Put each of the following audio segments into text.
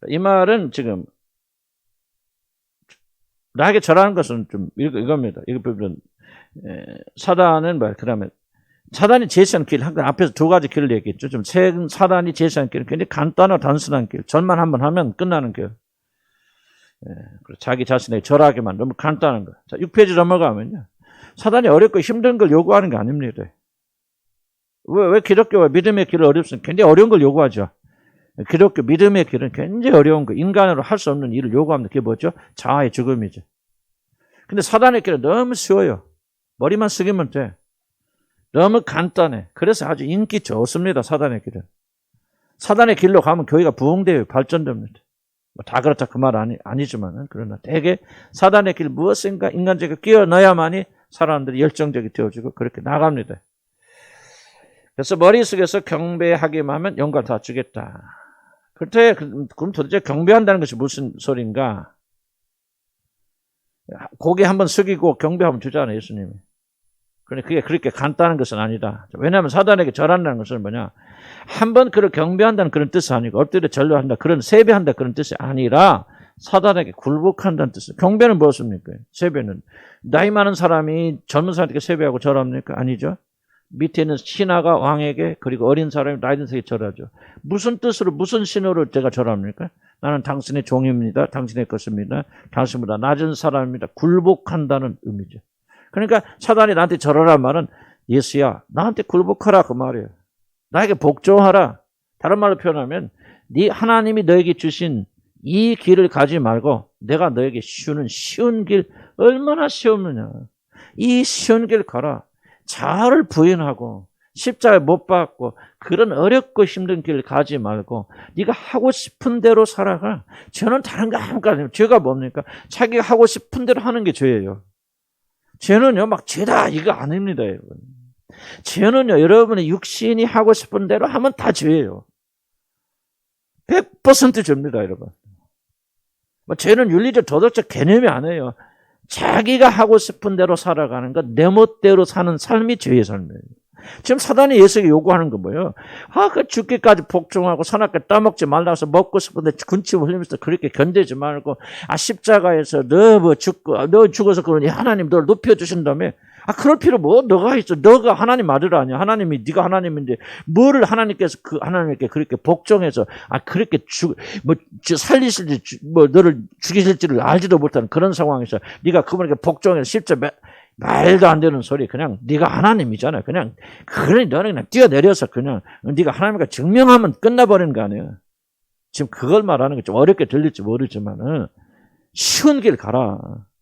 이 말은 지금 나에게 절하는 것은 좀 이겁니다. 이거 보면 사단은 뭐 그러면 사단이 제시한 길, 앞에서 두 가지 길을 얘기했죠. 좀 사단이 제시한 길은 굉장히 간단하고 단순한 길. 절만 한번 하면 끝나는 길. 자기 자신에게 절하게만 너무 간단한 거. 자, 6페이지 넘어가면요. 사단이 어렵고 힘든 걸 요구하는 게 아닙니다. 왜 기독교와 믿음의 길을 어렵습니까? 굉장히 어려운 걸 요구하죠. 기독교 믿음의 길은 굉장히 어려운 거, 인간으로 할 수 없는 일을 요구합니다. 그게 뭐죠? 자아의 죽음이죠. 근데 사단의 길은 너무 쉬워요. 머리만 숙이면 돼. 너무 간단해. 그래서 아주 인기 좋습니다. 사단의 길은. 사단의 길로 가면 교회가 부흥돼요. 발전됩니다. 다 그렇다 그 말 아니지만은 그러나 대개 사단의 길 무엇인가 인간적으로 끼워 넣어야만이 사람들이 열정적이 되어지고 그렇게 나갑니다. 그래서 머릿속에서 경배하기만 하면 영광 다 주겠다. 그럼 도대체 경배한다는 것이 무슨 소린가? 고개 한번 숙이고 경배하면 주잖아요, 예수님이. 그런데 그게 그렇게 간단한 것은 아니다. 왜냐하면 사단에게 절한다는 것은 뭐냐? 한번 그를 경배한다는 그런 뜻이 아니고 엎드려 절로한다, 그런 세배한다 그런 뜻이 아니라 사단에게 굴복한다는 뜻이에요. 경배는 무엇입니까? 세배는 나이 많은 사람이 젊은 사람에게 세배하고 절합니까? 아니죠. 밑에 있는 신하가 왕에게 그리고 어린 사람이 나이 든 사람에게 절하죠. 무슨 뜻으로 무슨 신호로 제가 절합니까? 나는 당신의 종입니다. 당신의 것입니다. 당신보다 낮은 사람입니다. 굴복한다는 의미죠. 그러니까 사단이 나한테 절하란 말은 예수야 나한테 굴복하라 그 말이에요. 나에게 복종하라. 다른 말로 표현하면 네 하나님이 너에게 주신 이 길을 가지 말고 내가 너에게 주는 쉬운 길 얼마나 쉬웠느냐. 이 쉬운 길 가라. 자아를 부인하고 십자가에 못 박고 그런 어렵고 힘든 길 가지 말고 네가 하고 싶은 대로 살아가. 죄는 다른 거 아무것도 아니에요. 죄가 뭡니까? 자기가 하고 싶은 대로 하는 게 죄예요. 죄는요 막 죄다 이거 아닙니다. 여러분. 죄는요 여러분의 육신이 하고 싶은 대로 하면 다 죄예요. 100% 죄입니다. 여러분. 죄는 윤리적 도덕적 개념이 아니에요. 자기가 하고 싶은 대로 살아가는 것, 내 멋대로 사는 삶이 죄의 삶이에요. 지금 사단이 예수에게 요구하는 거 뭐예요? 그 죽기까지 복종하고 선악과 따먹지 말라고 해서 먹고 싶은데 군침 흘리면서 그렇게 견디지 말고 십자가에서 너 죽어서 그러니 하나님 너를 높여주신다며. 그럴 필요 뭐 너가 있어. 너가 하나님 아들 아니야. 하나님이 네가 하나님인데 뭐를 하나님께서 그 하나님께 그렇게 복종해서 그렇게 살리실지 너를 죽이실지를 알지도 못하는 그런 상황에서 네가 그분에게 복종해서 십자가 말도 안 되는 소리. 그냥 네가 하나님이잖아. 그러니 너는 그냥 뛰어내려서 그냥 네가 하나님과 증명하면 끝나버리는 거 아니야. 지금 그걸 말하는 게 좀 어렵게 들릴지 모르지만은 쉬운 길 가라.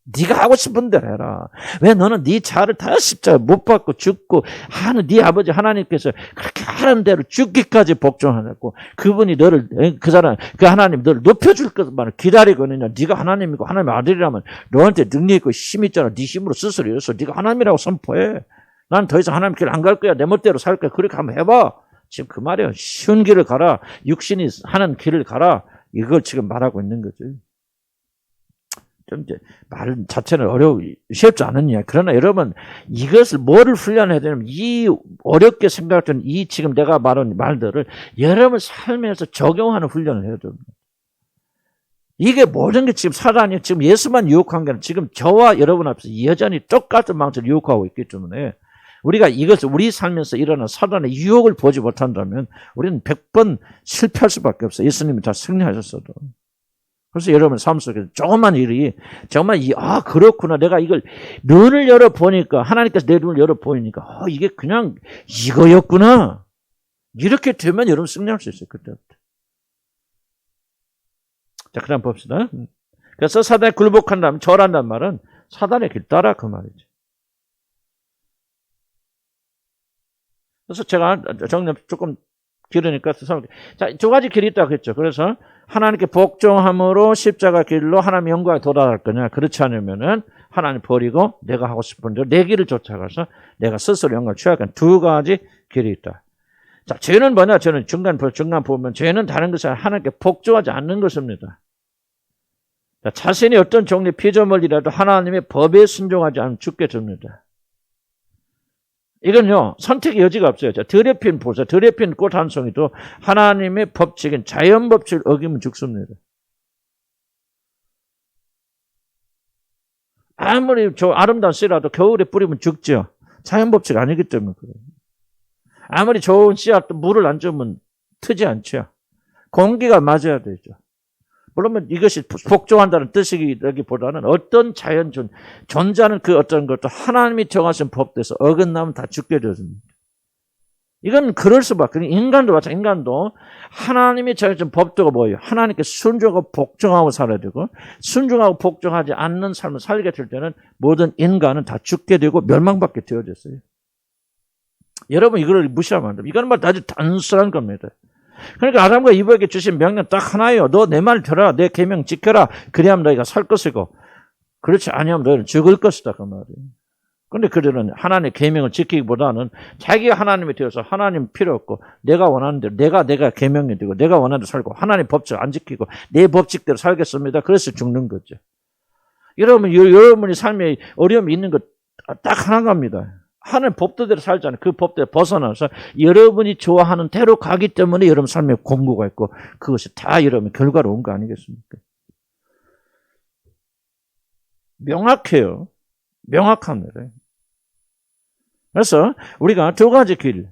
네가 하고 싶은 대로 해라. 왜 너는 네 자아를 다 십자가에 못 박고 죽고 하는 네 아버지 하나님께서 그렇게 하는 대로 죽기까지 복종하고 그분이 너를 그 하나님 너를 높여줄 것만 기다리고 있느냐. 네가 하나님이고 하나님의 아들이라면 너한테 능력 있고 힘 있잖아. 네 힘으로 스스로 일어서 네가 하나님이라고 선포해. 난 더 이상 하나님 길 안 갈 거야. 내 멋대로 살 거야. 그렇게 한번 해봐. 지금 그 말이에요. 쉬운 길을 가라. 육신이 하는 길을 가라. 이걸 지금 말하고 있는 거죠. 좀 이제 말 자체는 쉽지 않느냐. 그러나 여러분 이것을 뭐를 훈련해야 되냐면 이 어렵게 생각했던 이 지금 내가 말한 말들을 여러분 삶에서 적용하는 훈련을 해야 됩니다. 이게 모든 게 지금 사단이 지금 예수만 유혹한 게 아니라 지금 저와 여러분 앞에서 여전히 똑같은 방식으로 유혹하고 있기 때문에 우리가 이것을 우리 삶에서 일어난 사단의 유혹을 보지 못한다면 우리는 100번 실패할 수밖에 없어요. 예수님이 다 승리하셨어도. 그래서 여러분 삶 속에서 조그만 일이 정말 그렇구나. 내가 이걸 눈을 열어보니까 하나님께서 내 눈을 열어보니까 이게 그냥 이거였구나. 이렇게 되면 여러분 승리할 수 있어요. 그때부터. 자, 그 다음 봅시다. 그래서 사단에 굴복한다면 절한다는 말은 사단의 길 따라 그 말이죠. 그래서 제가 정리 조금 길으니까 자, 두 가지 길이 있다고 했죠. 그래서 하나님께 복종함으로 십자가 길로 하나님의 영광에 도달할 거냐. 그렇지 않으면은 하나님 버리고 내가 하고 싶은 대로 내 길을 쫓아가서 내가 스스로 영광을 취할 거냐. 두 가지 길이 있다. 자, 죄는 뭐냐? 저는 중간 보면 죄는 다른 것이 아니라 하나님께 복종하지 않는 것입니다. 자, 자신이 어떤 종류의 피조물이라도 하나님의 법에 순종하지 않으면 죽게 됩니다. 이건요, 선택의 여지가 없어요. 드레핀 보세요. 드레핀 꽃 한 송이도 하나님의 법칙인 자연 법칙을 어기면 죽습니다. 아무리 아름다운 씨라도 겨울에 뿌리면 죽죠. 자연 법칙 아니기 때문에 그래요. 아무리 좋은 씨앗도 물을 안 주면 트지 않죠. 공기가 맞아야 되죠. 물론 이것이 복종한다는 뜻이기보다는 어떤 자연 존재하는 그 어떤 것도 하나님이 정하신 법대로 어긋나면 다 죽게 되어집니다. 이건 그럴 수밖에. 인간도 마찬가지. 인간도 하나님이 정해진 법도가 뭐예요? 하나님께 순종하고 복종하고 살아야 되고, 순종하고 복종하지 않는 삶을 살게 될 때는 모든 인간은 다 죽게 되고 멸망받게 되어졌어요. 여러분 이걸 무시하면 안 됩니다. 이건 아주 단순한 겁니다. 그러니까 아담과 이브에게 주신 명령 딱 하나예요. 너 내 말 들어라. 내 계명 지켜라. 그래야만 너희가 살 것이고, 그렇지 아니하면 너희는 죽을 것이다. 그 말이에요. 그런데 그들은 하나님의 계명을 지키기보다는 자기가 하나님이 되어서 하나님 필요 없고 내가 원하는 대로 내가 계명이 되고 내가 원하는 대로 살고 하나님 법칙 안 지키고 내 법칙대로 살겠습니다. 그래서 죽는 거죠. 여러분이 삶에 어려움이 있는 것 딱 하나 겁니다. 하나님 법도대로 살잖아요. 그 법대로 벗어나서 여러분이 좋아하는 대로 가기 때문에 여러분 삶에 공고가 있고 그것이 다 여러분 결과로 온 거 아니겠습니까? 명확해요. 명확합니다. 그래서 우리가 두 가지 길,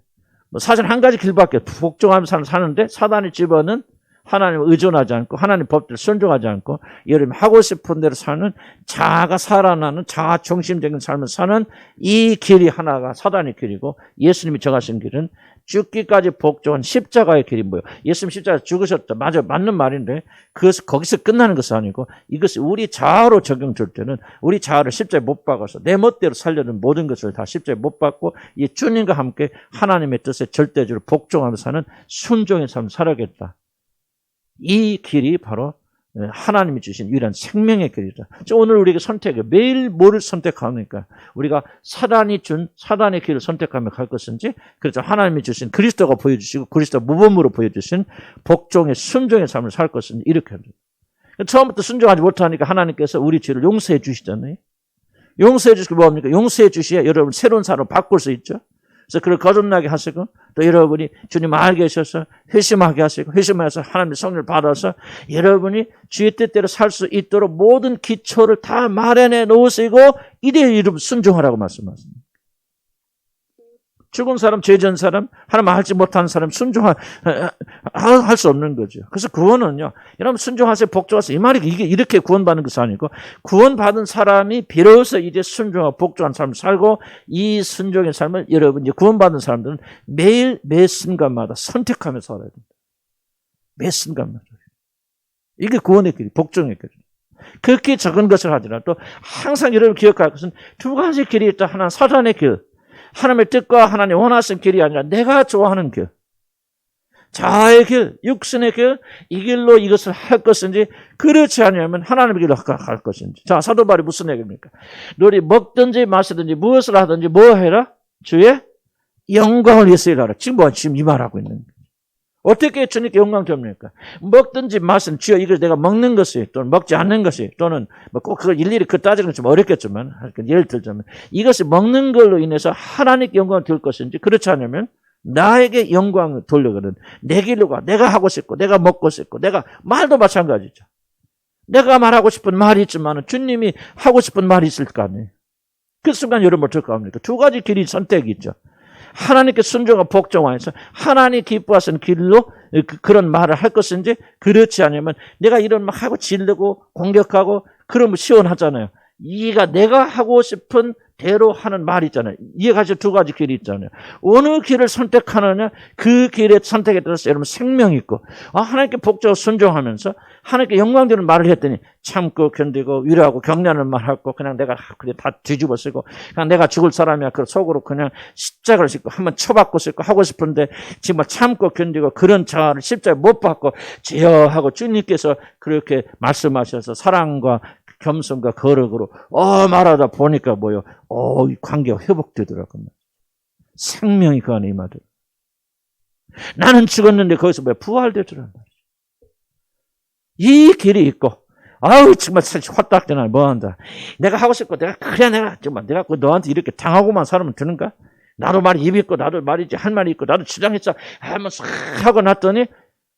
사실 한 가지 길밖에 복종하면서 사는데 사단의 집어는 하나님을 의존하지 않고 하나님 법대로 순종하지 않고 여러분 하고 싶은 대로 사는 자아가 살아나는 자아 중심적인 삶을 사는 이 길이 하나가 사단의 길이고 예수님이 정하신 길은 죽기까지 복종한 십자가의 길이 뭐예요? 예수님 십자가에 죽으셨다. 맞아, 맞는 말인데 그것은 거기서 끝나는 것은 아니고 이것이 우리 자아로 적용될 때는 우리 자아를 십자가에 못 박아서 내 멋대로 살려는 모든 것을 다 십자가에 못 박고 이 주님과 함께 하나님의 뜻에 절대적으로 복종하면서 사는 순종의 삶을 살아야겠다. 이 길이 바로 하나님이 주신 유일한 생명의 길이다. 오늘 우리에게 선택해. 매일 뭐를 선택하니까 우리가 사단의 길을 선택하며 갈 것인지, 그렇죠. 하나님이 주신 그리스도가 보여주시고 그리스도 모범으로 보여주신 복종의 순종의 삶을 살 것인지 이렇게 합니다. 처음부터 순종하지 못하니까 하나님께서 우리 죄를 용서해 주시잖아요. 용서해 주시고 뭡니까? 용서해 주시야 여러분 새로운 사람으로 바꿀 수 있죠. 그래서 그걸 거듭나게 하시고 또 여러분이 주님 알게 하셔서 회심하게 하시고 회심해서 하나님의 성령을 받아서 여러분이 주의 뜻대로 살 수 있도록 모든 기초를 다 마련해 놓으시고 이래 이름 순종하라고 말씀하십니다. 죽은 사람, 죄진 사람, 하나님 알지 못하는 사람 순종할 수 없는 거죠. 그래서 구원은요, 여러분 순종하세요, 복종하세요. 이 말이 이게 이렇게 구원받는 것이 아니고 구원받은 사람이 비로소 이제 순종하고 복종한 삶을 살고 이 순종의 삶을 여러분 이제 구원받은 사람들은 매일 매 순간마다 선택하며 살아야 됩니다. 매 순간마다. 이게 구원의 길, 복종의 길. 그렇게 적은 것을 하더라도 항상 여러분 기억할 것은 두 가지 길이 있다. 하나는 사단의 길. 하나님의 뜻과 하나님 원하시는 길이 아니라 내가 좋아하는 길. 자아의 길, 육신의 길, 이 길로 이것을 할 것인지 그렇지 않으면 하나님의 길로 갈 것인지. 자, 사도 바울이 무슨 얘기입니까? 너희 먹든지 마시든지 무엇을 하든지 뭐 해라? 주의 영광을 위해서 일하라. 지금 이 말하고 있는 거예요. 어떻게 주님께 영광 됩니까? 먹든지 마시든 주여 이걸 내가 먹는 것이 또는 먹지 않는 것이 또는 꼭 그걸 일일이 따지는 좀 어렵겠지만 예를 들자면 이것이 먹는 걸로 인해서 하나님께 영광을 드릴 것인지 그렇지 않으면 나에게 영광을 돌려거든 내 길로 가. 내가 하고 싶고 내가 먹고 싶고 내가 말도 마찬가지죠. 내가 말하고 싶은 말이 있지만 주님이 하고 싶은 말이 있을 거 아니에요. 그 순간 여러분 어떨 까 합니까? 두 가지 길이 선택이 있죠. 하나님께 순종하고 복종하여서 하나님 기뻐하시는 길로 그런 말을 할 것인지 그렇지 않으면 내가 이런 말 하고 질르고 공격하고 그러면 시원하잖아요. 이가 내가 하고 싶은 대로 하는 말이 있잖아요. 이해가지고 두 가지 길이 있잖아요. 어느 길을 선택하느냐 그 길의 선택에 따라서 여러분 생명이 있고 하나님께 복종하고 순종하면서 하나님께 영광 되는 말을 했더니 참고 견디고 위로하고 격려하는 말하고 그냥 내가 그래 다 뒤집어 쓰고 그냥 내가 죽을 사람이야 그 속으로 그냥 십자가를 싣고 한번 쳐박고 싶고 하고 싶은데 정말 참고 견디고 그런 자아를 십자가에 못 박고 주여 하고 주님께서 그렇게 말씀하셔서 사랑과 겸손과 거룩으로 말하다 보니까 뭐요? 이 관계가 회복되더라고요. 생명이 그 안에 임하더라고요. 나는 죽었는데 거기서 왜 부활되더라고요. 이 길이 있고 정말 화딱지나 뭐한다. 내가 하고 싶고 내가 정말 내가 너한테 이렇게 당하고만 살면 되는가? 나도 말이 입 있고 나도 말이지 할 말이 있고 나도 주장했어 하면 싹 하고 났더니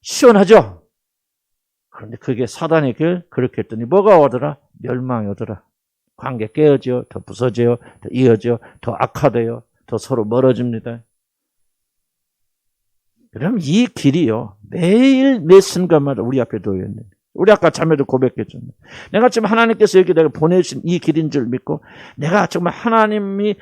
시원하죠. 그런데 그게 사단의 길 그렇게 했더니 뭐가 오더라? 멸망이 오더라. 관계 깨어져, 더 부서져요, 더 이어져, 더 악화돼요, 더 서로 멀어집니다. 그럼 이 길이요 매일 매 순간마다 우리 앞에 놓여 있는. 우리 아까 자매도 고백했잖아요. 내가 지금 하나님께서 여기 내가 보내주신 이 길인 줄 믿고 내가 정말 하나님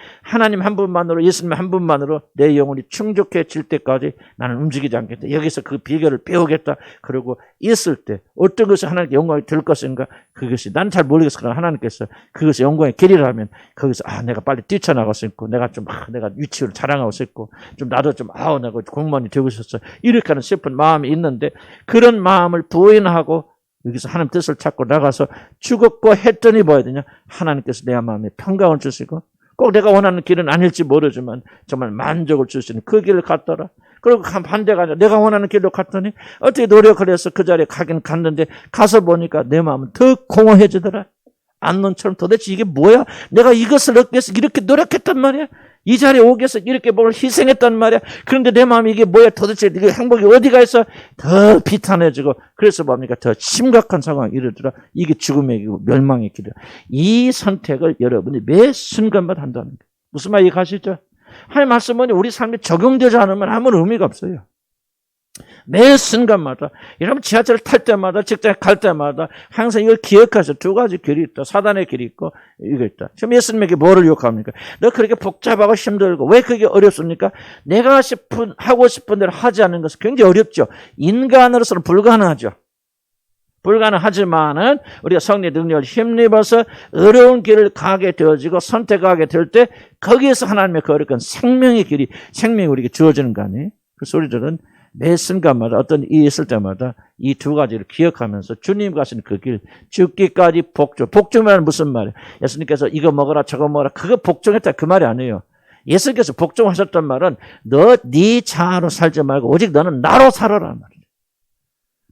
한 분만으로 예수님 한 분만으로 내 영혼이 충족해질 때까지 나는 움직이지 않겠다. 여기서 그 비결을 배우겠다. 그리고 있을 때 어떤 것이 하나님께 영광이 될 것인가 그것이 난 잘 모르겠어. 그러나 하나님께서 그것이 영광의 길이라면 거기서 내가 빨리 뛰쳐나갈 수 있고 내가 좀 내가 위치를 자랑하고 싶고 좀 나도 좀 내가 공무원이 되고 싶었어. 이렇게 하는 슬픈 마음이 있는데 그런 마음을 부인하고 여기서 하나님 뜻을 찾고 나가서 죽었고 했더니 뭐 해야 되냐? 하나님께서 내 마음에 평강을 주시고 꼭 내가 원하는 길은 아닐지 모르지만 정말 만족을 주시는 그 길을 갔더라. 그리고 반대가 아니라 내가 원하는 길로 갔더니 어떻게 노력을 해서 그 자리에 가긴 갔는데 가서 보니까 내 마음은 더 공허해지더라. 안론처럼 도대체 이게 뭐야? 내가 이것을 얻기 위해서 이렇게 노력했단 말이야? 이 자리에 오기 위해서 이렇게 뭘 희생했단 말이야? 그런데 내 마음이 이게 뭐야? 도대체 이게 행복이 어디가 있어? 더 비탄해지고 그래서 뭡니까? 더 심각한 상황이 이르더라. 이게 죽음의 길이고 멸망의 길이야. 이 선택을 여러분이 매 순간마다 한다는 거예요. 무슨 말 이해가시죠? 하나님 말씀은 우리 삶에 적용되지 않으면 아무런 의미가 없어요. 매 순간마다 여러분 지하철 탈 때마다 직장에 갈 때마다 항상 이걸 기억하세요. 두 가지 길이 있다. 사단의 길이 있고 이거 있다. 지금 예수님에게 뭐를 요구합니까? 너 그렇게 복잡하고 힘들고 왜 그게 어렵습니까? 내가 하고 싶은 대로 하지 않는 것은 굉장히 어렵죠. 인간으로서는 불가능하죠. 불가능하지만은 우리가 성령의 능력을 힘입어서 어려운 길을 가게 되어지고 선택하게 될 때 거기에서 하나님의 거룩한 생명의 길이 생명이 우리에게 주어지는 거 아니에요? 그래서 우리들은 매 순간마다 어떤 일이 있을 때마다 이 두 가지를 기억하면서 주님 가신 그 길 죽기까지 복종. 복종이란 무슨 말이에요? 예수님께서 이거 먹어라 저거 먹어라 그거 복종했다 그 말이 아니에요. 예수님께서 복종하셨단 말은 너 네 자아로 살지 말고 오직 너는 나로 살아라는 말이에요.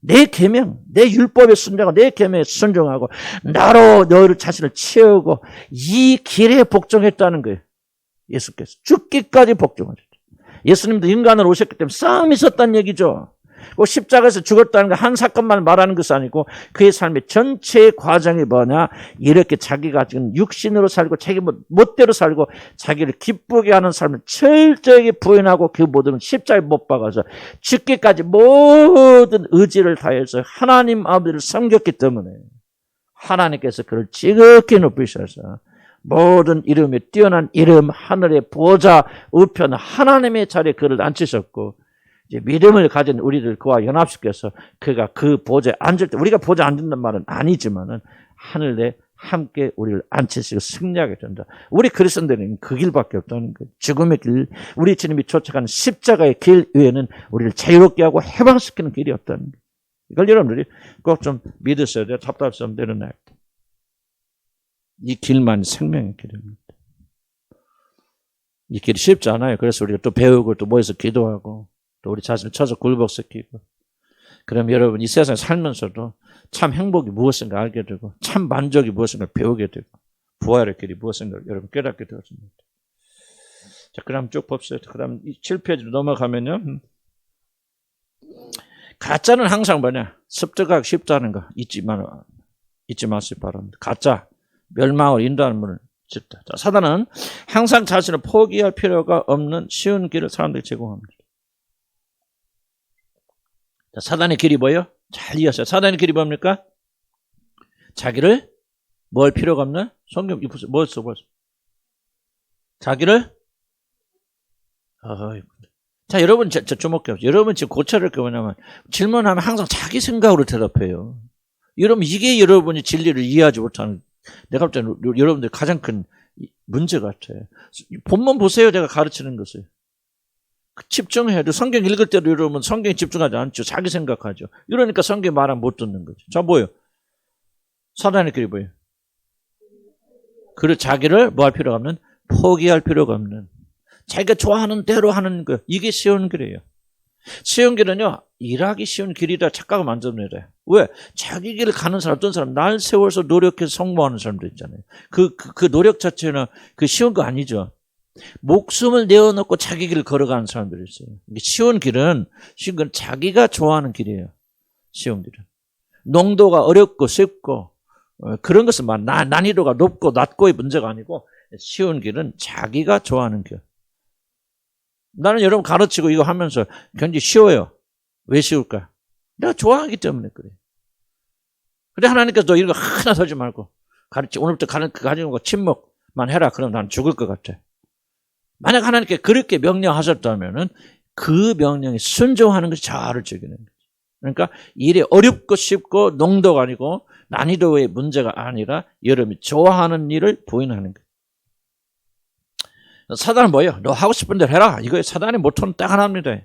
내 계명, 내 율법에 순종하고 내 계명에 순종하고 나로 너를 자신을 채우고 이 길에 복종했다는 거예요. 예수께서 죽기까지 복종하셨죠. 예수님도 인간으로 오셨기 때문에 싸움이 있었다는 얘기죠. 십자가에서 죽었다는 거 한 사건만 말하는 것이 아니고 그의 삶의 전체의 과정이 뭐냐. 이렇게 자기가 지금 육신으로 살고 자기 멋대로 살고 자기를 기쁘게 하는 삶을 철저하게 부인하고 그 모든 십자가에 못 박아서 죽기까지 모든 의지를 다해서 하나님 아버지를 섬겼기 때문에 하나님께서 그를 지극히 높이셔서 모든 이름에 뛰어난 이름 하늘의 보좌 우편 하나님의 자리에 그를 앉히셨고 이제 믿음을 가진 우리를 그와 연합시켜서 그가 그 보좌에 앉을 때 우리가 보좌에 앉는다는 말은 아니지만은 하늘에 함께 우리를 앉히시고 승리하게 된다. 우리 그리스도인들은 그 길밖에 없다는 거예요. 죽음의 길, 우리 주님이 쫓아가는 십자가의 길 외에는 우리를 자유롭게 하고 해방시키는 길이 없다는 거예요. 이걸 여러분들이 꼭 좀 믿으셔야 돼요. 답답하면 내려놔야 돼요. 이 길만 생명의 길입니다. 이 길이 쉽지 않아요. 그래서 우리가 또 배우고 또 모여서 기도하고 또 우리 자신을 쳐서 굴복시키고 그럼 여러분 이 세상에 살면서도 참 행복이 무엇인가 알게 되고 참 만족이 무엇인가 배우게 되고 부활의 길이 무엇인가 여러분 깨닫게 되어집니다. 자, 그럼 쭉 봅시다. 그럼 7페이지로 넘어가면요. 가짜는 항상 뭐냐? 습득하기 쉽다는 거 잊지 마시기 바랍니다. 가짜. 멸망을 인도하는 문을 짓다. 자, 사단은 항상 자신을 포기할 필요가 없는 쉬운 길을 사람들이 제공합니다. 자, 사단의 길이 뭐예요? 잘 이해하세요. 사단의 길이 뭡니까? 자기를 뭘 필요가 없는? 성경 뭐였어? 자기를 자, 여러분 저 주목해요. 여러분 지금 고쳐야 할 게 뭐냐면 질문하면 항상 자기 생각으로 대답해요. 여러분 이게 여러분이 진리를 이해하지 못하는 내가 볼 때는 여러분들 가장 큰 문제 같아요. 본문 보세요. 제가 가르치는 것을. 집중해야 돼. 성경 읽을 때도 여러분 성경에 집중하지 않죠. 자기 생각하죠. 이러니까 성경 말하면 못 듣는 거죠. 자, 뭐예요? 사단의 길이 뭐예요? 그를 자기를 뭐 할 필요가 없는? 포기할 필요가 없는. 자기가 좋아하는 대로 하는 거. 이게 쉬운 길이에요. 쉬운 길은요, 일하기 쉬운 길이다 착각을 만듭니다. 왜? 자기 길을 가는 사람, 어떤 사람, 날 세워서 노력해서 성공하는 사람도 있잖아요. 그 노력 자체는 그 쉬운 거 아니죠. 목숨을 내어놓고 자기 길을 걸어가는 사람들이 있어요. 쉬운 길은 자기가 좋아하는 길이에요. 쉬운 길은. 농도가 어렵고 쉽고 그런 것은 난이도가 높고 낮고의 문제가 아니고 쉬운 길은 자기가 좋아하는 길. 나는 여러분 가르치고 이거 하면서 굉장히 쉬워요. 왜 쉬울까? 내가 좋아하기 때문에 그래. 근데 하나님께서 너 이런 거 하나 하지 말고 오늘부터 가지고 침묵만 해라. 그럼 난 죽을 것 같아. 만약 하나님께 그렇게 명령하셨다면은 그 명령에 순종하는 것이 자아를 즐기는 거죠. 그러니까 일이 어렵고 쉽고 농도가 아니고 난이도의 문제가 아니라 여러분이 좋아하는 일을 부인하는 거예요. 사단은 뭐예요? 너 하고 싶은 대로 해라. 이거에 사단의 모토는 딱 하나입니다.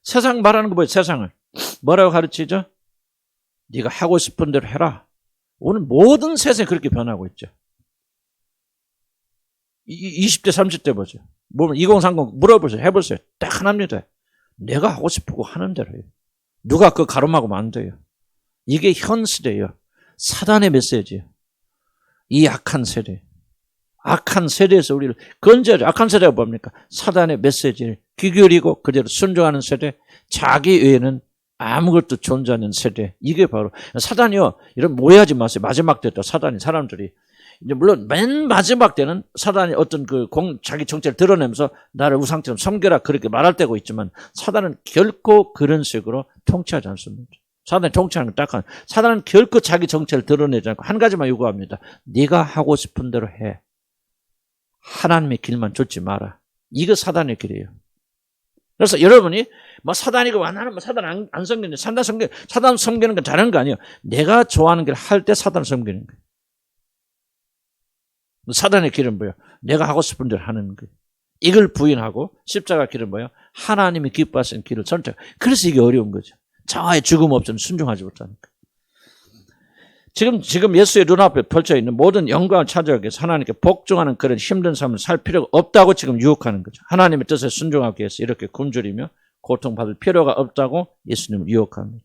세상 말하는 거 뭐예요? 세상을. 뭐라고 가르치죠? 네가 하고 싶은 대로 해라. 오늘 모든 세상이 그렇게 변하고 있죠. 20대, 30대 보죠. 2030 물어보세요. 해보세요. 딱 하나입니다. 내가 하고 싶고 하는 대로 해요. 누가 그거 가름하고 안 돼요. 이게 현 시대예요. 사단의 메시지예요. 이 악한 세대. 악한 세대에서 우리를 건져야죠. 악한 세대가 뭡니까? 사단의 메시지를 귀 기울이고 그대로 순종하는 세대. 자기 외에는 아무것도 존재하는 세대. 이게 바로 사단이요. 이런 오해하지 마세요. 마지막 때 사단이 사람들이 이제 물론 맨 마지막 때는 사단이 어떤 자기 정체를 드러내면서 나를 우상처럼 섬겨라 그렇게 말할 때고 있지만 사단은 결코 그런 식으로 통치하지 않습니다. 사단이 통치하는 건 딱한 사단은 결코 자기 정체를 드러내지 않고 한 가지만 요구합니다. 네가 하고 싶은 대로 해. 하나님의 길만 쫓지 마라. 이거 사단의 길이에요. 그래서 여러분이 사단이고 나는 사단 안 섬기는데 사단 섬기는 건 다른 거 아니에요. 내가 좋아하는 길 할 때 사단을 섬기는 거예요. 사단의 길은 뭐예요? 내가 하고 싶은 대로 하는 거예요. 이걸 부인하고 십자가 길은 뭐예요? 하나님이 기뻐하시는 길을 선택. 그래서 이게 어려운 거죠. 자아의 죽음 없이는 순종하지 못하니까. 지금 예수의 눈앞에 펼쳐 있는 모든 영광을 찾아가기 위해서 하나님께 복종하는 그런 힘든 삶을 살 필요가 없다고 지금 유혹하는 거죠. 하나님의 뜻에 순종하기 위해서 이렇게 굶주리며 고통받을 필요가 없다고 예수님을 유혹합니다.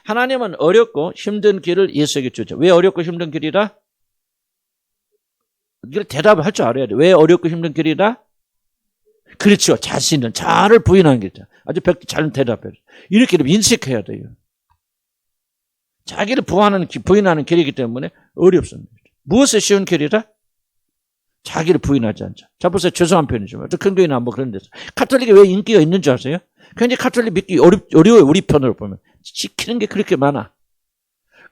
하나님은 어렵고 힘든 길을 예수에게 주죠. 왜 어렵고 힘든 길이다? 이걸 대답을 할 줄 알아야 돼. 왜 어렵고 힘든 길이다? 그렇죠. 자신은 자아를 부인하는 길이다. 아주 잘 대답해요. 이렇게 인식해야 돼요. 자기를 부인하는 길이기 때문에 어렵습니다. 무엇이 쉬운 길이다? 자기를 부인하지 않죠. 자, 보세요. 죄송한 표현이지만. 큰 교회나 뭐 그런 데서. 카톨릭이 왜 인기가 있는 줄 아세요? 굉장히 카톨릭 믿기 어려워요. 우리 편으로 보면. 지키는 게 그렇게 많아.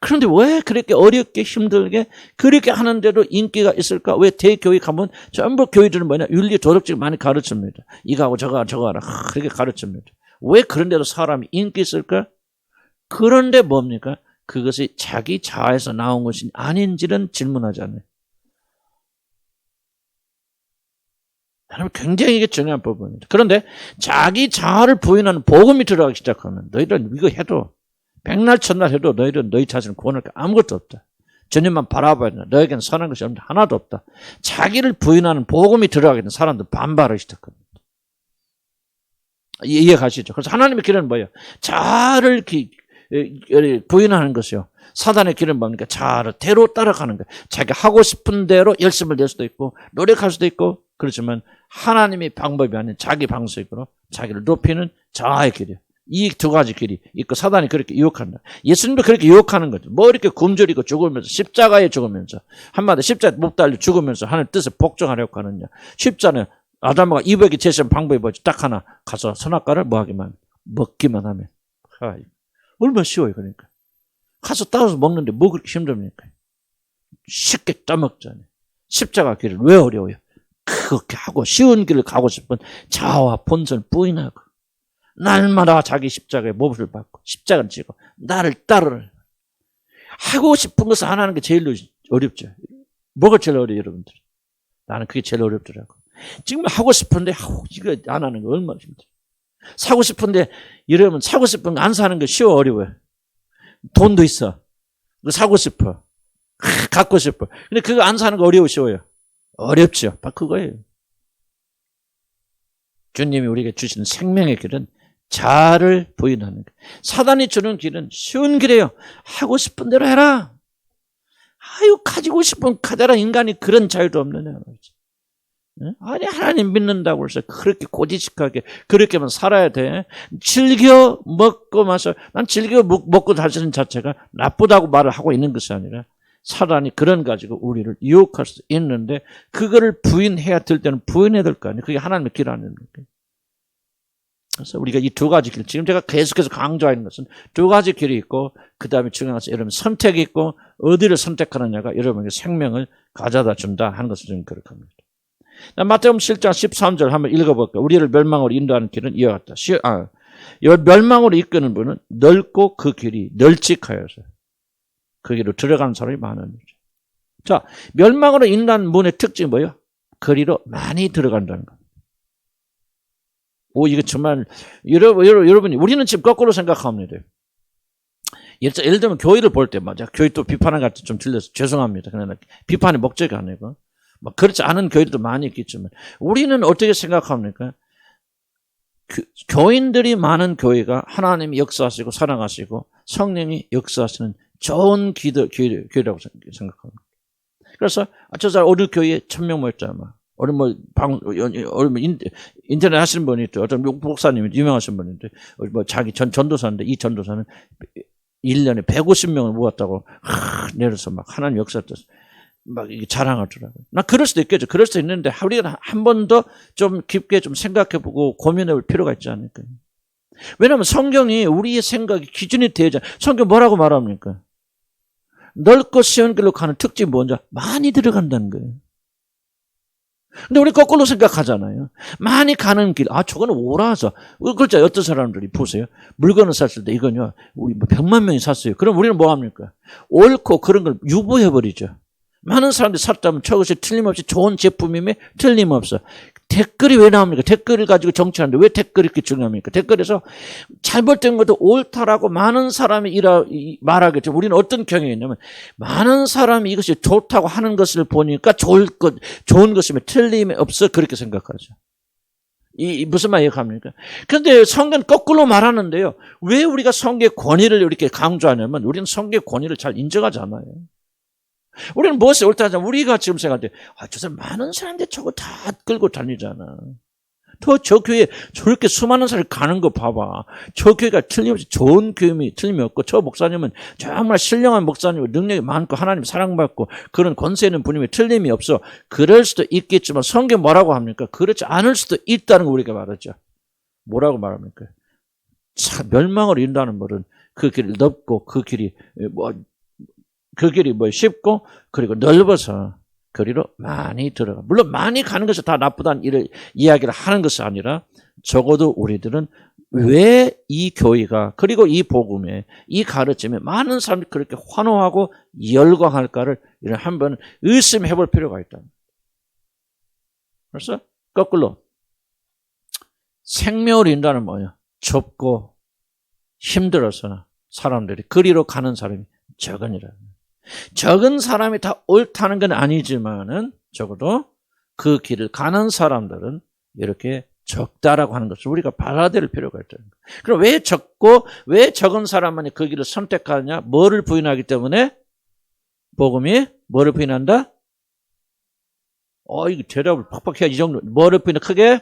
그런데 왜 그렇게 어렵게 힘들게 그렇게 하는데도 인기가 있을까? 왜 대교회 가면 전부 교회들은 뭐냐? 윤리 도덕적으로 많이 가르칩니다. 이거하고 저거 하라. 그렇게 가르칩니다. 왜 그런데도 사람이 인기 있을까? 그런데 뭡니까? 그것이 자기 자아에서 나온 것이 아닌지는 질문하지 않아요. 여러분 굉장히 이게 중요한 부분입니다. 그런데 자기 자아를 부인하는 복음이 들어가기 시작하면 너희들은 이거 해도 백날 천날 해도 너희들은 너희 자신을 구원할 게 아무것도 없다. 주님만 바라봐야 된다. 너에게는 선한 것이 하나도 없다. 자기를 부인하는 복음이 들어가게 된 사람들 반발을 시작합니다. 이해 가시죠? 그래서 하나님의 길은 뭐예요? 자아를 부인하는 것이요. 사단의 길은 뭡니까? 자아를 대로 따라가는 거예요. 자기가 하고 싶은 대로 열심을 낼 수도 있고 노력할 수도 있고 그렇지만 하나님의 방법이 아닌 자기 방식으로 자기를 높이는 자아의 길이에요. 이 두 가지 길이 있고 사단이 그렇게 유혹한다. 예수님도 그렇게 유혹하는 거죠. 뭐 이렇게 굶주리고 죽으면서 십자가에 죽으면서 한마디 십자가에 못 달려 죽으면서 하나님 뜻을 복종하려고 하느냐. 쉽잖아요. 아담과 이브에게 제시한 방법이 뭐지? 딱 하나. 가서 선악과를 먹기만 하면. 얼마나 쉬워요. 그러니까. 가서 따서 먹는데 뭐 그렇게 힘듭니까? 쉽게 따먹잖아요. 십자가 길은 왜 어려워요? 그렇게 하고 쉬운 길을 가고 싶은 자아와 본성을 부인하고 날마다 자기 십자가에 몹을 받고 십자가를 지고 나를 따르라. 하고 싶은 것을 안 하는 게 제일 어렵죠. 뭐가 제일 어려워요, 여러분들? 나는 그게 제일 어렵더라고. 지금 하고 싶은데 이거 안 하는 거 얼마나 힘들어. 사고 싶은데 여러분 사고 싶은 거 안 사는 거 쉬워 어려워요. 돈도 있어. 사고 싶어. 갖고 싶어. 근데 그거 안 사는 거 어려워 쉬워요. 어렵죠. 딱 그거예요. 주님이 우리에게 주시는 생명의 길은 자아를 부인하는 것. 사단이 주는 길은 쉬운 길이에요. 하고 싶은 대로 해라. 아유 가지고 싶은 가져라. 인간이 그런 자유도 없느냐. 아니 하나님 믿는다고 해서 그렇게 고지식하게 그렇게만 살아야 돼. 즐겨 먹고 마셔. 난 즐겨 먹고 사시는 자체가 나쁘다고 말을 하고 있는 것이 아니라 사단이 그런 가지고 우리를 유혹할 수 있는데 그거를 부인해야 될 때는 부인해야 될 거 아니에요. 그게 하나님의 길 아닙니까? 그래서 우리가 이 두 가지 길, 지금 제가 계속해서 강조하는 것은 두 가지 길이 있고 그 다음에 중요한 것은 여러분 선택이 있고 어디를 선택하느냐가 여러분에게 생명을 가져다 준다 하는 것을 좀 그렇게 합니다. 마태복음 7장 13절 한번 읽어볼까요? 우리를 멸망으로 인도하는 길은 이와 같다. 멸망으로 이끄는 분은 넓고 그 길이 널찍하여서 그 길로 들어가는 사람이 많은 거죠. 자, 멸망으로 인도하는 문의 특징이 뭐예요? 거리로 많이 들어간다는 거. 이거 정말 여러분이 우리는 지금 거꾸로 생각합니다. 예를 들면 교회를 볼 때 맞아. 교회 또 비판을 갖다 좀 들려서 죄송합니다. 그러나 비판의 목적이 아니고 그렇지 않은 교회도 많이 있겠지만 우리는 어떻게 생각합니까? 교인들이 많은 교회가 하나님이 역사하시고 사랑하시고 성령이 역사하시는 좋은 교회라고 생각합니다. 그래서 저 사람 어느 교회에 1000명 모였잖아. 어느 인터넷 하시는 분이 있대. 어떤 목사님이 유명하신 분인데 자기 전도사인데 이 전도사는 1년에 150명을 모았다고 내려서 막 하나님 역사했듯 막 이게 자랑하더라고요. 나 그럴 수도 있겠죠. 그럴 수도 있는데 우리가 한 번 더 좀 깊게 좀 생각해보고 고민해볼 필요가 있지 않을까요? 왜냐하면 성경이 우리의 생각이 기준이 되잖아요. 성경 뭐라고 말합니까? 넓고 쉬운 길로 가는 특징이 뭔지 많이 들어간다는 거예요. 근데 우리 거꾸로 생각하잖아요. 많이 가는 길, 저거는 오라서. 그렇죠. 어떤 사람들이 보세요. 물건을 샀을 때 이건요, 우리 100만 명이 샀어요. 그럼 우리는 뭐 합니까? 옳고 그런 걸 유보해버리죠. 많은 사람들이 샀다면 저것이 틀림없이 좋은 제품임에 틀림없어. 댓글이 왜 나옵니까? 댓글을 가지고 정치하는데 왜 댓글이 이렇게 중요합니까? 댓글에서 잘못된 것도 옳다라고 많은 사람이 말하겠죠. 우리는 어떤 경향이 있냐면 많은 사람이 이것이 좋다고 하는 것을 보니까 좋은 것이면 틀림이 없어 그렇게 생각하죠. 무슨 말 이해합니까? 그런데 성경은 거꾸로 말하는데요. 왜 우리가 성경의 권위를 이렇게 강조하냐면 우리는 성경의 권위를 잘 인정하지 않아요. 우리는 무엇이 옳다 하자 우리가 지금 생각할 때 저 사람 많은 사람들 저거 다 끌고 다니잖아. 저 교회에 저렇게 수많은 사람이 가는 거 봐봐. 저 교회가 틀림없이 좋은 교회임이 틀림없고 저 목사님은 정말 신령한 목사님이고 능력이 많고 하나님 사랑받고 그런 권세 있는 분임이 틀림이 없어. 그럴 수도 있겠지만 성경 뭐라고 합니까? 그렇지 않을 수도 있다는 거 우리가 말하죠. 뭐라고 말합니까? 멸망을 인도하는 말은 그 길이 넓고 그 길이 쉽고 그리고 넓어서 거리로 많이 들어가. 물론 많이 가는 것이 다 나쁘다는 이야기를 하는 것이 아니라 적어도 우리들은 왜 이 교회가 그리고 이 복음에 이 가르침에 많은 사람들이 그렇게 환호하고 열광할까를 한번 의심해 볼 필요가 있다. 그래서 거꾸로 생명을 인도하는 뭐예요? 좁고 힘들어서 사람들이 거리로 가는 사람이 적으니라. 적은 사람이 다 옳다는 건 아니지만은 적어도 그 길을 가는 사람들은 이렇게 적다라고 하는 것을 우리가 받아들일 필요가 있다. 그럼 왜 적고 왜 적은 사람만이 그 길을 선택하느냐? 뭐를 부인하기 때문에? 복음이 뭐를 부인한다? 이거 대답을 팍팍 해야 이 정도. 뭐를 부인한다? 크게?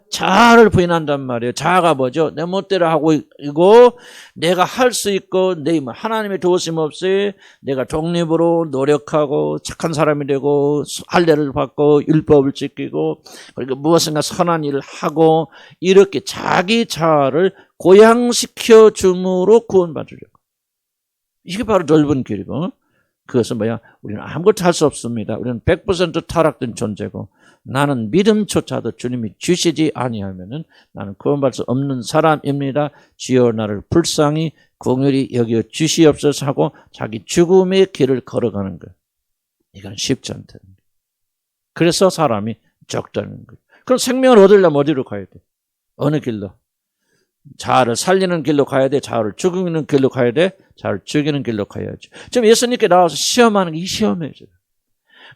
자아를 부인한단 말이에요. 자아가 뭐죠? 내 멋대로 하고 있고 내가 할 수 있고 내 하나님의 도우심 없이 내가 독립으로 노력하고 착한 사람이 되고 할례를 받고 율법을 지키고 그리고 무엇인가 선한 일을 하고 이렇게 자기 자아를 고양시켜 줌으로 구원받으려고. 이게 바로 넓은 길이고 그것은 뭐야? 우리는 아무것도 할 수 없습니다. 우리는 100% 타락된 존재고 나는 믿음조차도 주님이 주시지 아니하면은 나는 구원받을 수 없는 사람입니다. 주여 나를 불쌍히 긍휼히 여겨 주시옵소서 하고 자기 죽음의 길을 걸어가는 것. 이건 쉽지 않다는 거예요. 그래서 사람이 적다는 거예요. 그럼 생명을 얻으려면 어디로 가야 돼? 어느 길로? 자아를 살리는 길로 가야 돼? 자아를 죽이는 길로 가야 돼? 자아를 죽이는 길로 가야죠. 지금 예수님께 나와서 시험하는 게 이 시험이죠.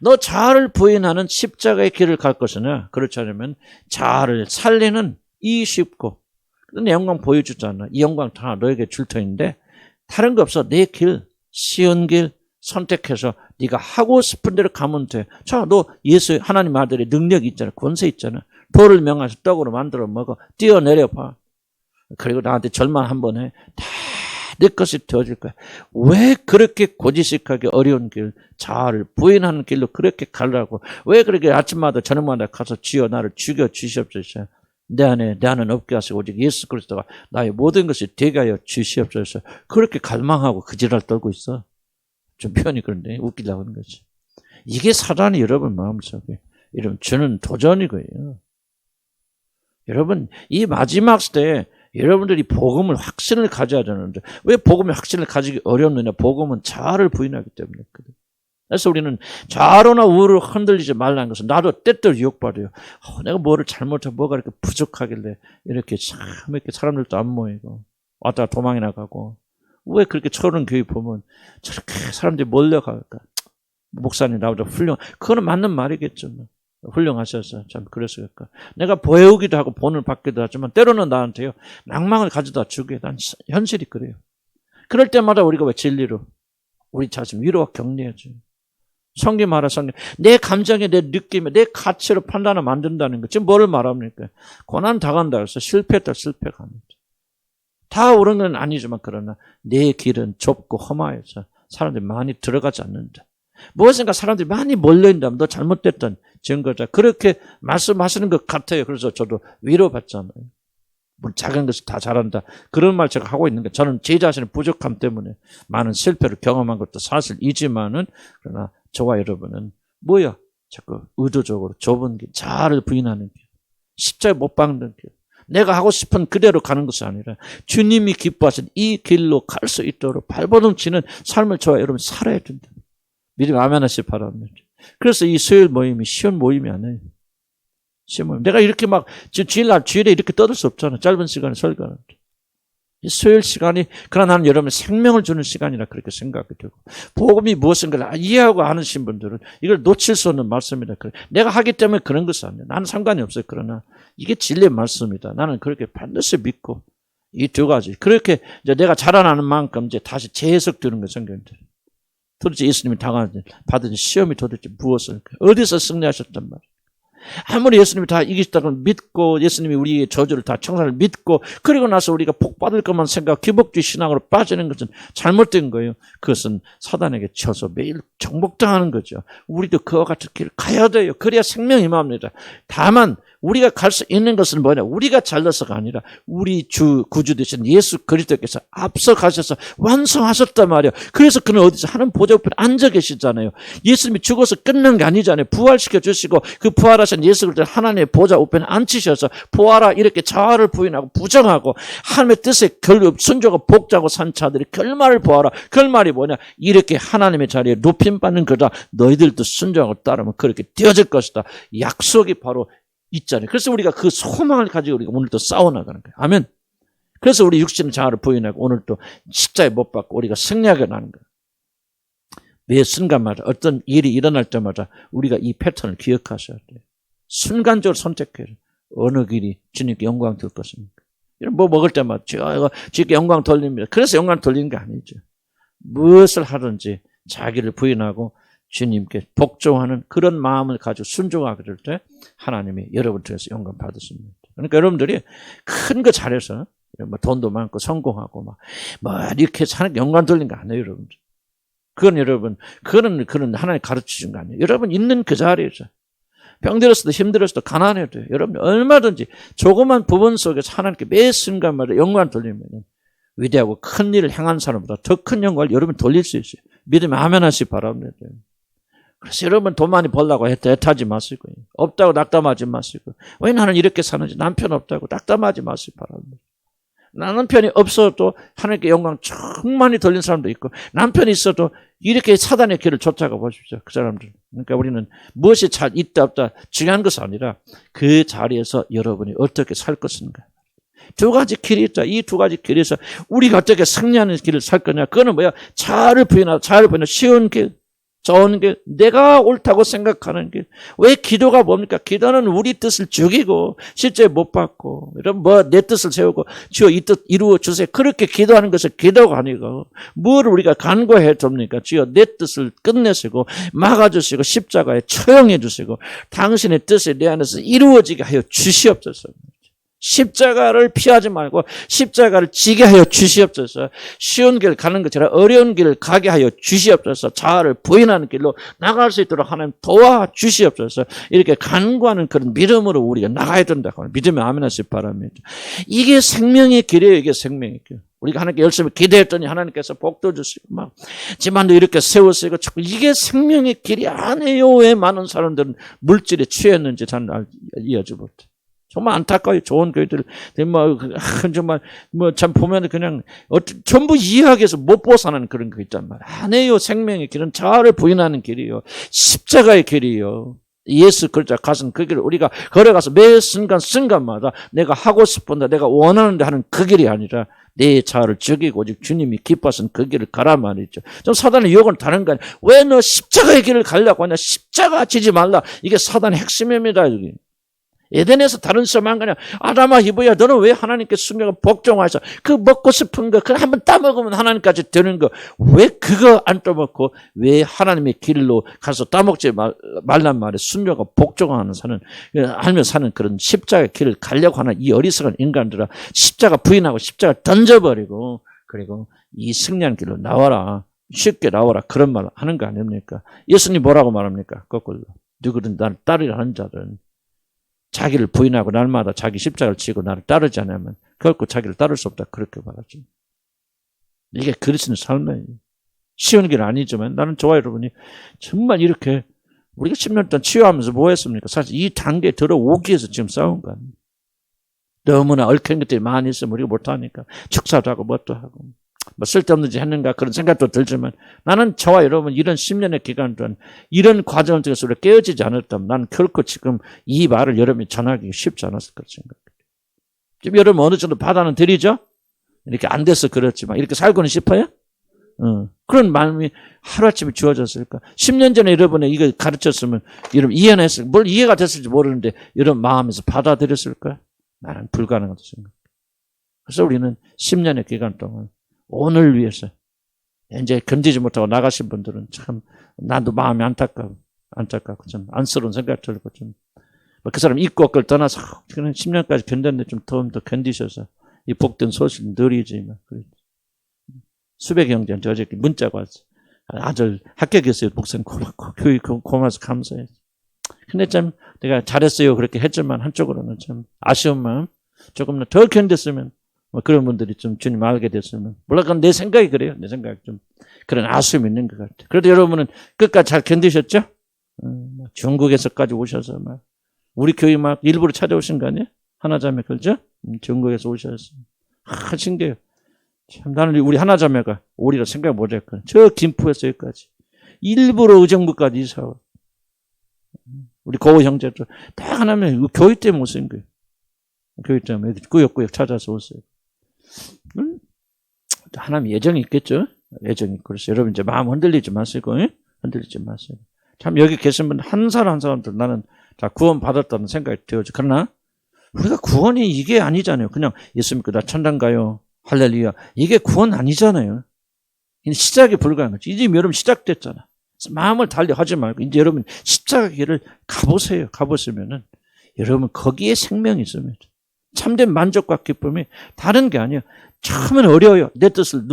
너 자아를 부인하는 십자가의 길을 갈 것이냐? 그렇지 않으면 자아를 살리는 이 쉽고 내 영광 보여주잖아. 이 영광 다 너에게 줄 터인데 다른 거 없어. 내 길, 쉬운 길, 선택해서 네가 하고 싶은 대로 가면 돼. 자, 너 예수 하나님 아들의 능력이 있잖아. 권세 있잖아. 돌을 명하서 떡으로 만들어 먹어. 뛰어내려 봐. 그리고 나한테 절만 한번 해. 다 내 것이 되어질 거야. 왜 그렇게 고지식하게 어려운 길, 자아를 부인하는 길로 그렇게 가려고? 왜 그렇게 아침마다 저녁마다 가서 주여 나를 죽여 주시옵소서. 내 안은 없게 하시고 오직 예수 그리스도가 나의 모든 것이 되게 하여 주시옵소서. 그렇게 갈망하고 그 지랄 떨고 있어. 좀 표현이 그런데 웃기려고 하는 거지. 이게 사단이 여러분 마음속에 여러분 주는 도전이고요. 여러분 이 마지막 시대에 여러분들이 복음을 확신을 가져야 되는데 왜 복음의 확신을 가지기 어렵느냐? 복음은 자아를 부인하기 때문에 그래. 그래서 우리는 좌로나 우로 흔들리지 말라는 것은 나도 때때로 유혹받아요. 내가 뭐를 잘못하고 뭐가 이렇게 부족하길래 이렇게 참 이렇게 사람들도 안 모이고 왔다가 도망이나 가고 왜 그렇게 초론 교회 보면 저렇게 사람들이 몰려갈까? 목사님 나보다 그거는 맞는 말이겠죠. 훌륭하셔서 참 그랬을까. 내가 배우기도 하고 본을 받기도 하지만 때로는 나한테요 낭망을 가져다 주게. 난 현실이 그래요. 그럴 때마다 우리가 왜 진리로 우리 자신 위로와 격려해줘요. 성경 말하 성경 내 감정에 내 느낌에 내 가치로 판단을 만든다는 거. 지금 뭐를 말합니까? 고난 당한다 해서 실패했다 실패가 아니다. 다 옳은 건 아니지만 그러나 내 길은 좁고 험하여서 사람들이 많이 들어가지 않는다. 무엇인가 사람들이 많이 몰려있다면 너 잘못됐던 증거자. 그렇게 말씀하시는 것 같아요. 그래서 저도 위로받잖아요. 뭐 작은 것을 다 잘한다. 그런 말 제가 하고 있는 게 저는 제 자신의 부족함 때문에 많은 실패를 경험한 것도 사실이지만은 그러나 저와 여러분은 뭐야? 자꾸 의도적으로 좁은 길, 자아를 부인하는 길, 십자에 못 박는 길. 내가 하고 싶은 그대로 가는 것이 아니라 주님이 기뻐하신 이 길로 갈 수 있도록 발버둥 치는 삶을 저와 여러분 살아야 된다. 미리 아멘 하시기 바랍니다. 그래서 이 수요일 모임이 쉬운 모임이 아니에요. 쉬운 모임. 내가 이렇게 막 주일에 이렇게 떠들 수 없잖아. 짧은 시간에 설교하는데. 이 수요일 시간이 그러나 나는 여러분 생명을 주는 시간이라 그렇게 생각이 되고 복음이 무엇인가를 이해하고 아는 분들은 이걸 놓칠 수 없는 말씀이다. 내가 하기 때문에 그런 것은 아니에요. 나는 상관이 없어요. 그러나 이게 진리의 말씀이다. 나는 그렇게 반드시 믿고 이 두 가지 그렇게 이제 내가 자라나는 만큼 이제 다시 재해석되는 거예요. 성경들. 도대체 예수님이 받은 시험이 도대체 무엇을 어디서 승리하셨단 말이에요. 아무리 예수님이 다 이기셨다고 믿고 예수님이 우리의 저주를 다 청산을 믿고 그리고 나서 우리가 복 받을 것만 생각하고 기복주의 신앙으로 빠지는 것은 잘못된 거예요. 그것은 사단에게 쳐서 매일 정복당하는 거죠. 우리도 그와 같은 길을 가야 돼요. 그래야 생명이 임합니다. 다만 우리가 갈 수 있는 것은 뭐냐? 우리가 잘나서가 아니라 우리 주 구주 되신 예수 그리스도께서 앞서 가셔서 완성하셨단 말이에요. 그래서 그는 어디서 하는 보좌 우편에 앉아 계시잖아요. 예수님이 죽어서 끝난 게 아니잖아요. 부활시켜 주시고 그 부활하신 예수 그리스도 하나님의 보좌 우편에 앉히셔서 부활하 이렇게 자아를 부인하고 부정하고 하나님의 뜻에 순종하고 복자고 산 자들이 결말을 보아라. 결말이 뭐냐? 이렇게 하나님의 자리에 높임받는 거다. 너희들도 순종하고 따르면 그렇게 되어질 것이다. 약속이 바로 있잖아요. 그래서 우리가 그 소망을 가지고 우리가 오늘 또 싸워나가는 거예요. 아멘. 그래서 우리 육신의 자아를 부인하고 오늘 또 십자에 못 박고 우리가 승리하게 나는 거예요. 매 순간마다 어떤 일이 일어날 때마다 우리가 이 패턴을 기억하셔야 돼요. 순간적으로 선택해요. 어느 길이 주님께 영광 돌 것입니까? 뭐 먹을 때마다 주님께 영광 돌립니다. 그래서 영광 돌리는 게 아니죠. 무엇을 하든지 자기를 부인하고 주님께 복종하는 그런 마음을 가지고 순종하게 될 때 하나님이 여러분 통해서 영광 받으십니다. 그러니까 여러분들이 큰 거 잘해서 뭐 돈도 많고 성공하고 막 이렇게 사는 영광 돌리는 거 아니에요, 여러분들. 그건 여러분, 그건 하나님 가르쳐 준 거 아니에요. 여러분 있는 그 자리에서 병들었어도 힘들었어도 가난해도 여러분 얼마든지 조그만 부분 속에서 하나님께 매 순간마다 영광 돌리면 위대하고 큰 일을 행한 사람보다 더 큰 영광을 여러분 돌릴 수 있어요. 믿으면 아멘 하시기 바랍니다. 그래서 여러분 돈 많이 벌라고 애타지 마시고 없다고 낙담하지 마시고 왜 나는 이렇게 사는지 남편 없다고 낙담하지 마시기 바랍니다. 남편이 없어도 하나님께 영광 충만히 돌린 사람도 있고 남편이 있어도 이렇게 사단의 길을 쫓아가 보십시오. 그 사람들. 그러니까 우리는 무엇이 잘 있다 없다 중요한 것이 아니라 그 자리에서 여러분이 어떻게 살 것인가. 두 가지 길이 있다. 이 두 가지 길에서 우리가 어떻게 승리하는 길을 살 거냐. 그거는 뭐야? 자아를 부인하고 쉬운 길. 좋은 길, 내가 옳다고 생각하는 길. 왜 기도가 뭡니까? 기도는 우리 뜻을 죽이고 실제 못 받고 이런 내 뜻을 세우고 주여 이 뜻 이루어 주세요. 그렇게 기도하는 것은 기도가 아니고 뭘 우리가 간구해 줍니까? 주여 내 뜻을 끝내시고 막아주시고 십자가에 처형해 주시고 당신의 뜻이 내 안에서 이루어지게 하여 주시옵소서. 십자가를 피하지 말고 십자가를 지게 하여 주시옵소서. 쉬운 길 가는 것처럼 어려운 길을 가게 하여 주시옵소서. 자아를 부인하는 길로 나갈 수 있도록 하나님 도와주시옵소서. 이렇게 간구하는 그런 믿음으로 우리가 나가야 된다고 믿으면 아멘 하시기 바랍니다. 이게 생명의 길이에요. 이게 생명의 길. 우리가 하나님께 열심히 기도했더니 하나님께서 복도 주시고 막 집안도 이렇게 세우시고 이게 생명의 길이 아니에요. 왜 많은 사람들은 물질에 취했는지 잘 이해하지 못해. 정말 안타까워요. 좋은 교회들, 정말, 참 보면 그냥, 전부 이해하기 위해서 못 벗어나는 그런 거 있단 말이에요. 아니에요. 생명의 길은 자아를 부인하는 길이요. 십자가의 길이요. 예수 글자 가슴 그 길을 우리가 걸어가서 매 순간마다 내가 하고 싶은데 내가 원하는데 하는 그 길이 아니라 내 자아를 죽이고 오직 주님이 기뻐하신 그 길을 가라 말이죠. 좀 사단의 유혹은 다른 거 아니에요. 왜 너 십자가의 길을 가려고 하냐. 십자가 지지 말라. 이게 사단의 핵심입니다. 여기. 에덴에서 다른 시험한 거냐. 아담아 히브야 너는 왜 하나님께 순종을 복종하셔. 그 먹고 싶은 거 그걸 한번 따먹으면 하나님까지 되는 거 왜 그거 안 따먹고 왜 하나님의 길로 가서 따먹지 말란 말에 순종과 복종하는 사는 알며 사는 그런 십자가의 길을 가려고 하는 이 어리석은 인간들아 십자가 부인하고 십자가 던져버리고 그리고 이 승리한 길로 나와라. 쉽게 나와라. 그런 말 하는 거 아닙니까? 예수님 뭐라고 말합니까? 거꾸로 누구든 나를 따르려 하는 자들은 자기를 부인하고 날마다 자기 십자가를 지고 나를 따르지 않으면 결코 자기를 따를 수 없다. 그렇게 말하죠. 이게 그리스도의 삶이에요. 쉬운 길 아니지만 나는 저와 여러분이 정말 이렇게 우리가 10년 동안 치유하면서 뭐 했습니까? 사실 이 단계에 들어오기 위해서 지금 싸운 거 아닙니까? 너무나 얽힌 것들이 많이 있으면 우리가 못하니까 축사도 하고 뭣도 하고 쓸데없는 짓 했는가 그런 생각도 들지만 나는 저와 여러분 이런 10년의 기간 동안 이런 과정을 통해서 우리가 깨어지지 않았다면 나는 결코 지금 이 말을 여러분이 전하기 쉽지 않았을 거라 생각해요. 지금 여러분 어느 정도 받아는 드리죠? 이렇게 안 돼서 그렇지만 이렇게 살고는 싶어요? 그런 마음이 하루아침에 주어졌을까? 10년 전에 여러분이 이거 가르쳤으면 여러분 이해는 했을 뭘 이해가 됐을지 모르는데 여러분 마음에서 받아들였을까? 나는 불가능하다고 생각해요. 그래서 우리는 10년의 기간 동안 오늘 위해서 이제 견디지 못하고 나가신 분들은 참 나도 마음이 안타깝고 좀 안쓰러운 생각이 들고 좀 그 사람 있고 없고를 떠나서 그냥 10년까지 견뎠는데 좀 더 견디셔서 이 복된 소식 느리지만 수백 형제한테 어저께 문자가 왔어. 아들 합격했어요. 목사님 고맙고 교육 고마워서 감사해요. 근데 참 내가 잘했어요 그렇게 했지만 한쪽으로는 참 아쉬운 마음 조금 더 견뎠으면 그런 분들이 좀 주님 알게 됐으면 몰라 그건 내 생각이 그래요. 내 생각 좀 그런 아쉬움이 있는 것 같아요. 그래도 여러분은 끝까지 잘 견디셨죠? 중국에서까지 오셔서 막 우리 교회 막 일부러 찾아오신 거 아니에요? 하나자매 그렇죠? 중국에서 오셔서 하신 게요. 참 나는 우리 하나자매가 오리라 생각 못했거든. 저 김포에서 여기까지 일부러 의정부까지 이사와. 우리 고우 형제도 다 하나면 교회 때문에 오신 거예요. 교회 때문에 꾸역꾸역 찾아서 오세요. 하나님 예정이 있겠죠? 예정이 있고. 그래서 여러분 이제 마음 흔들리지 마시고, 흔들리지 마세요. 참 여기 계신 분 한 사람 한 사람들 나는 다 구원 받았다는 생각이 들어죠. 그러나 우리가 구원이 이게 아니잖아요. 그냥 예수 믿고 나 천당 가요. 할렐루야. 이게 구원 아니잖아요. 시작이 불가능한 거죠. 이제 여러분 시작됐잖아. 그래서 마음을 달리 하지 말고 이제 여러분 십자가 길을 가보세요. 가보시면은 여러분 거기에 생명이 있습니다. 참된 만족과 기쁨이 다른 게 아니에요. 처음엔 어려워요. 내 뜻을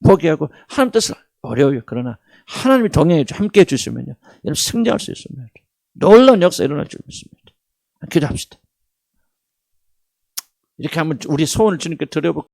포기하고 하나님 뜻을 어려워요. 그러나 하나님이 동행해 함께 해주시면요. 여러분 승리할 수 있습니다. 놀라운 역사 일어날 줄 믿습니다. 기도합시다. 이렇게 한번 우리 소원을 주님께 드려볼까요?